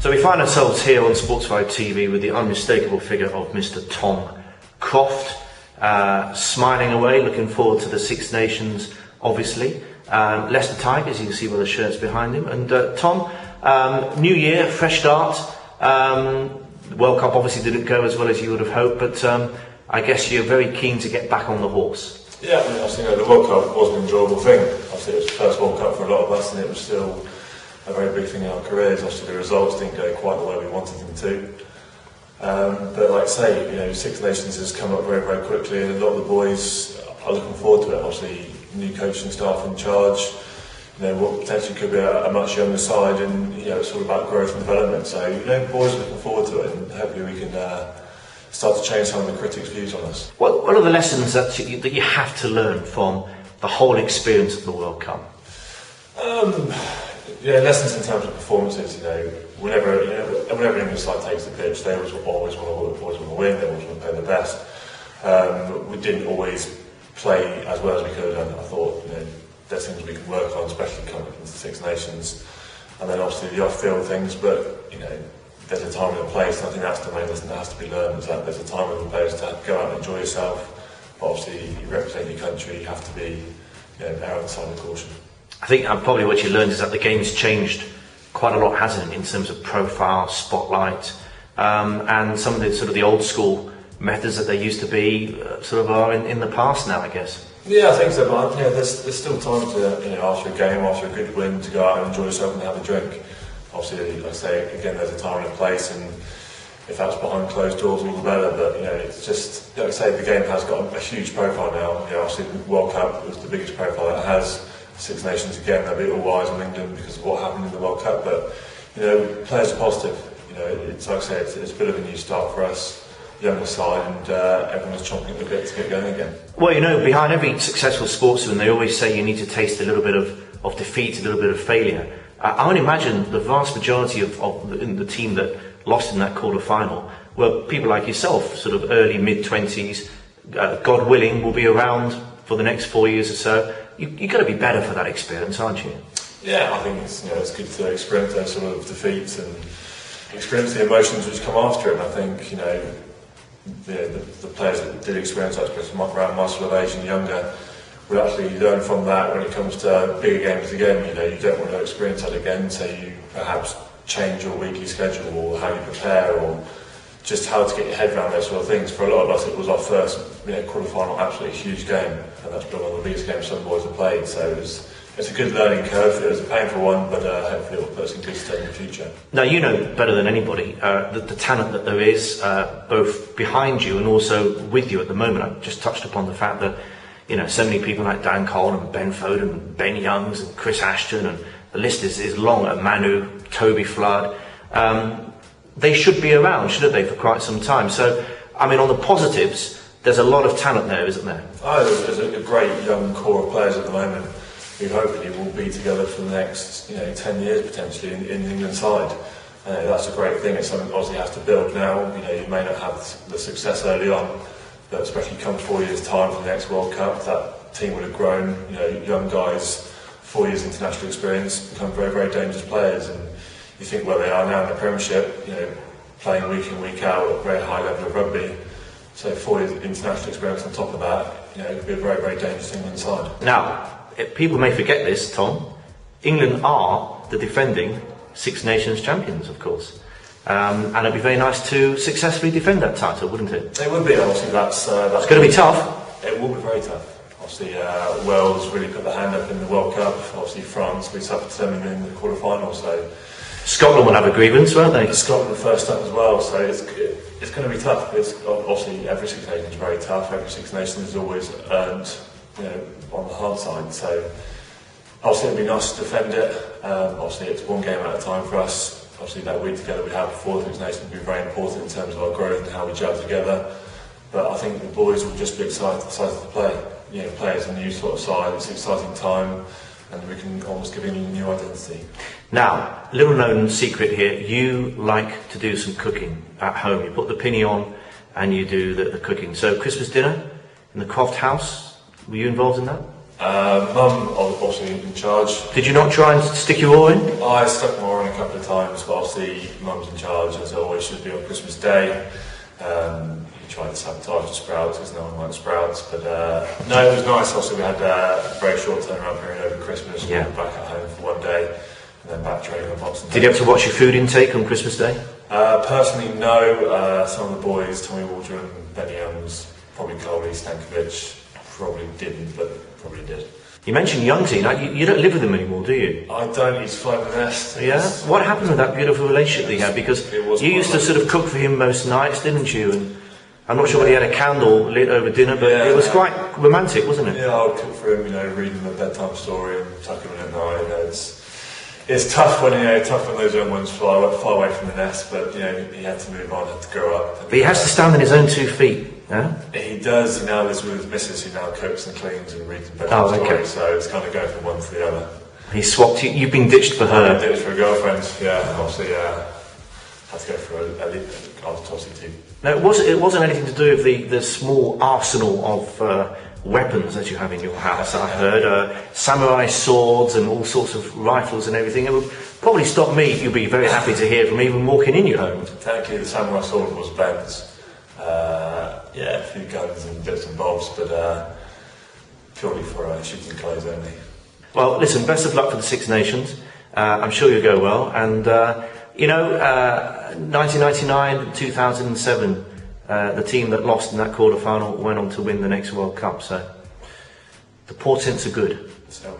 So we find ourselves here on SportsvibeTV with the unmistakable figure of Mr. Tom Croft, smiling away, looking forward to the Six Nations, obviously. Leicester Tigers, you can see by the shirts behind him. And Tom, new year, fresh start. The World Cup obviously didn't go as well as you would have hoped, but I guess you're very keen to get back on the horse. Yeah, I mean, obviously, the World Cup was an enjoyable thing. Obviously, it was the first World Cup for a lot of us, and it was still a very big thing in our careers. Obviously, the results didn't go quite the way we wanted them to. But like I say, Six Nations has come up very, very quickly, and a lot of the boys are looking forward to it. Obviously, new coaching staff in charge. What potentially could be a much younger side, and it's all about growth and development. So boys are looking forward to it, and hopefully we can start to change some of the critics' views on us. What are the lessons that you have to learn from the whole experience of the World Cup? Lessons in terms of performances. Whenever an English side takes the pitch, they always want to win. They always want to play the best. We didn't always play as well as we could have done. I thought there's things we can work on, especially coming into the Six Nations, and then obviously the off-field things. But there's a time and a place, and I think that's the main lesson that has to be learned. Is that there's a time and a place to go out and enjoy yourself. But obviously, you represent your country. You have to be err on the side of caution. I think probably what you learned is that the game's changed quite a lot, hasn't it, in terms of profile, spotlight, and some of the sort of the old school methods that there used to be are in the past now, I guess. Yeah, I think so. But there's still time to after a game, after a good win, to go out and enjoy yourself and have a drink. Obviously, like I say again, there's a time and a place, and if that's behind closed doors, all the better. But it's just like I say, the game has got a huge profile now. Obviously, the World Cup was the biggest profile it has. Six Nations again, they'll be all eyes on England because of what happened in the World Cup. But players are positive. It's like I say, it's a bit of a new start for us, younger side, and everyone's chomping at the bit to get going again. Well, behind every successful sportsman, they always say you need to taste a little bit of defeat, a little bit of failure. I would imagine the vast majority of the team that lost in that quarter-final were people like yourself, sort of early, mid-20s. God willing, will be around for the next 4 years or so. You've got to be better for that experience, aren't you? Yeah, I think it's good to experience those sort of defeats and experience the emotions which come after it. And I think the players that did experience that, especially around my sort of age and younger, will actually learn from that when it comes to bigger games again. You don't want to experience that again, so you perhaps change your weekly schedule or how you prepare, or just how to get your head around those sort of things. For a lot of us, it was our first quarter-final, absolutely huge game, and that's been one of the biggest games some boys have played. So it's a good learning curve. It was a painful one, but hopefully it will put us in good stead in the future. Now, you know better than anybody the talent that there is, both behind you and also with you at the moment. I just touched upon the fact that so many people like Dan Cole and Ben Foden and Ben Youngs and Chris Ashton, and the list is long, and Manu, Toby Flood. They should be around, shouldn't they, for quite some time? So, I mean, on the positives, there's a lot of talent there, isn't there? There's a great young core of players at the moment who hopefully will be together for the next 10 years potentially in the England side. That's a great thing. It's something obviously has to build now. You may not have the success early on, but especially come 4 years' time for the next World Cup, that team would have grown. Young guys, 4 years international experience, become very, very dangerous players. And you think where they are now in the Premiership, playing week in, week out at a very high level of rugby. So 4 years international experience on top of that, it could be a very, very dangerous England side. Now, people may forget this, Tom. England are the defending Six Nations champions, of course. And it'd be very nice to successfully defend that title, wouldn't it? It would be, obviously. That's it's going to be tough. It will be very tough. Obviously, Wales really put their hand up in the World Cup. Obviously, France, we suffered to them in the quarter-final. So Scotland will have a grievance, won't they? Scotland the first up as well. So it's going to be tough. It's obviously every Six Nations is very tough. Every Six Nations is always earned, on the hard side. So obviously it'd be nice to defend it. Obviously it's one game at a time for us. Obviously that week together we have before the Six Nations will be very important in terms of our growth and how we gel together. But I think the boys will just be excited to play. Play as a new sort of side. It's an exciting time, and we can almost give England a new identity. Now, little known secret here, you like to do some cooking at home. You put the pinny on and you do the cooking. So Christmas dinner in the Croft house, were you involved in that? Mum, obviously in charge. Did you not try and stick your oar in? I stuck my oar in a couple of times, but obviously Mum's in charge, as always should be on Christmas Day. We tried to sabotage the sprouts because no one likes sprouts, but no, it was nice. Also, we had a very short turnaround period over Christmas. We were back at home for one day, and then back training on Boxing Day. Did you have to watch your food intake on Christmas Day? Personally, no. Some of the boys, Tommy Waldron, Benny Elms, probably Coley, Stankovic, probably didn't, but probably did. You mentioned Youngsy. Now, you don't live with him anymore, do you? I don't. He's flown the nest. Yeah. What happened with that beautiful relationship that you had? Because you used to sort of cook for him most nights, didn't you? And I'm not sure whether he had a candle lit over dinner, but it was quite romantic, wasn't it? Yeah, I would cook for him. Read him a bedtime story and tuck him in at night. It's tough when those young ones fly away from the nest, but he had to move on, had to grow up. But he has to stand on his own 2 feet. Yeah? He does. He now lives with his missus, who now cooks and cleans and reads bedtime stories. So it's kind of going from one to the other. He swapped you. You've been ditched for her. I've been ditched for a girlfriend. Yeah, and obviously had to go for a obviously team. No, it wasn't anything to do with the small arsenal of weapons that you have in your house. I heard samurai swords and all sorts of rifles and everything. It would probably stop me. You'd be very happy to hear from even walking in your home. Thankfully, the samurai sword was Ben's. A few guns and bits and bobs, but purely for shooting clothes only. Well, listen, best of luck for the Six Nations. I'm sure you'll go well. And 1999, 2007. The team that lost in that quarter-final went on to win the next World Cup, so the portents are good. So